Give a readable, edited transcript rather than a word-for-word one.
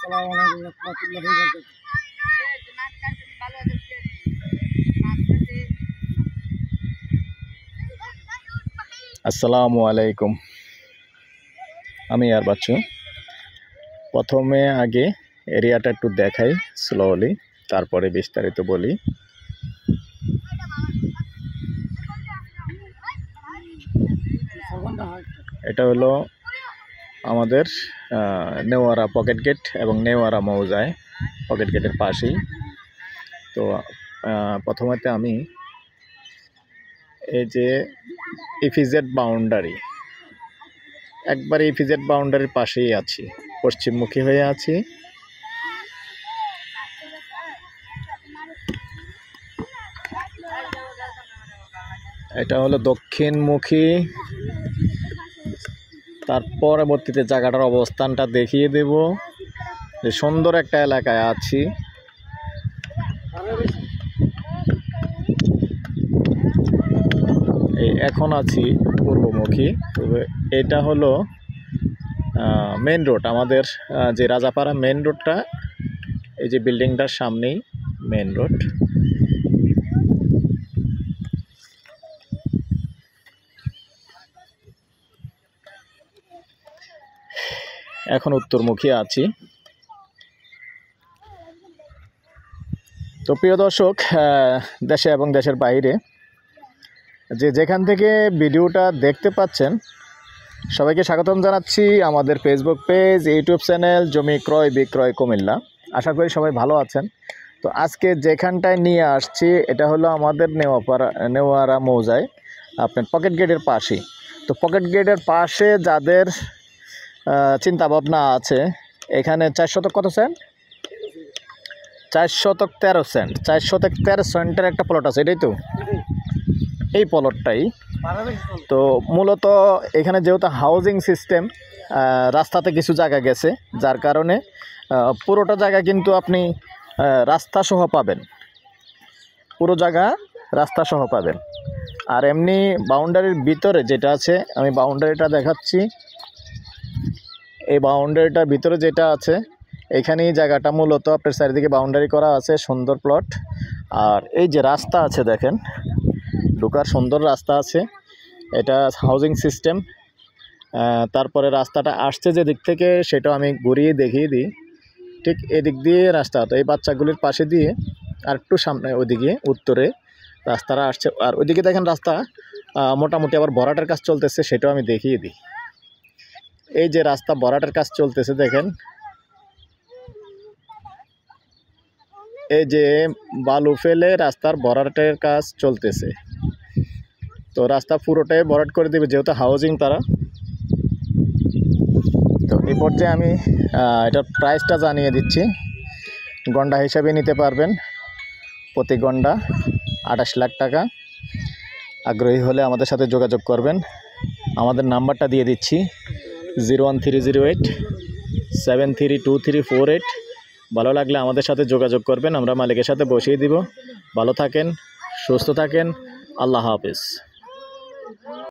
আসসালামু আলাইকুম রাহমাতুল্লাহি ওয়া বারাকাতুহু। আসসালামু আলাইকুম। আমি আর বাচ্চু। প্রথমে আগে এরিয়াটা একটু দেখাই স্লোলি, তারপরে বিস্তারিত বলি। এটা হলো আমাদের নেওয়ারা পকেট গেট এবং নেওয়ারা মৌজায় পকেট গেটের পাশেই। তো প্রথমে আমি এই যে ইপিজেড বাউন্ডারি, একবার ইপিজেড বাউন্ডারির পাশেই আছি, পশ্চিমমুখী হয়ে আছি। এটা হলো দক্ষিণমুখী। তার পরবর্তীতে জায়গাটার অবস্থানটা দেখিয়ে দেব যে সুন্দর একটা এলাকায় আছি। এই এখন আছি পূর্বমুখী। তবে এটা হলো মেন রোড, আমাদের যে রাজাপাড়া মেন রোডটা, এই যে বিল্ডিংটার সামনেই মেন রোড। এখন উত্তরমুখী আছি। তো প্রিয় দর্শক, দেশে এবং দেশের বাইরে যেখান থেকে ভিডিওটা দেখতে পাচ্ছেন, সবাইকে স্বাগতম জানাচ্ছি আমাদের ফেসবুক পেজ, ইউটিউব চ্যানেল জমি ক্রয় বিক্রয় কুমিল্লা। আশা করি সবাই ভালো আছেন। তো আজকে যেখানটায় নিয়ে আসছি এটা হলো আমাদের নেওয়ারা মৌজায়, আপনার পকেট গেটের পাশেই। তো পকেট গেটের পাশে যাদের চিন্তা ভাবনা আছে, এখানে 4 শতক কত সেন্ট? 4 শতক 13 সেন্ট। 4 শতক 13 সেন্টের একটা প্লট আছে, এটাই তো এই প্লটটাই। তো মূলত এখানে যেহেতু হাউজিং সিস্টেম, রাস্তাতে কিছু জায়গা গেছে, যার কারণে পুরোটা জায়গা কিন্তু আপনি রাস্তা সহ পাবেন, পুরো জায়গা রাস্তা সহ পাবেন। আর এমনি বাউন্ডারির ভিতরে যেটা আছে, আমি বাউন্ডারিটা দেখাচ্ছি। এই বাউন্ডারিটার ভিতরে যেটা আছে, এখানেই জায়গাটা মূলত আপনার চারিদিকে বাউন্ডারি করা আছে, সুন্দর প্লট। আর এই যে রাস্তা আছে দেখেন, ঢোকার সুন্দর রাস্তা আছে, এটা হাউজিং সিস্টেম। তারপরে রাস্তাটা আসছে যে দিক থেকে সেটাও আমি ঘুরিয়ে দেখিয়ে দিই। ঠিক এদিক দিয়ে রাস্তা, তো এই বাচ্চাগুলির পাশে দিয়ে আর একটু সামনে ওইদিকে উত্তরে রাস্তাটা আসছে। আর ওইদিকে দেখেন রাস্তা মোটামুটি আবার ভরাটের কাজ চলতেছে, সেটাও আমি দেখিয়ে দিই। এই যে রাস্তা ভরাটের কাজ চলতেছে দেখেন, এই যে বালু ফেলে রাস্তার ভরাটের কাজ চলতেছে। তো রাস্তা পুরোটাই ভরাট করে দেবে যেহেতু হাউজিং তারা। তো এই পর্যায়ে আমি এটার প্রাইসটা জানিয়ে দিচ্ছি। গন্ডা হিসাবে নিতে পারবেন, প্রতি গন্ডা 28 লাখ টাকা। আগ্রহী হলে আমাদের সাথে যোগাযোগ করবেন। আমাদের নাম্বারটা দিয়ে দিচ্ছি 01308 732348। ভালো লাগলে আমাদের সাথে যোগাযোগ করবেন, আমরা মালিকের সাথে বসিয়ে দিব। ভালো থাকেন, সুস্থ থাকেন, আল্লাহ হাফেজ।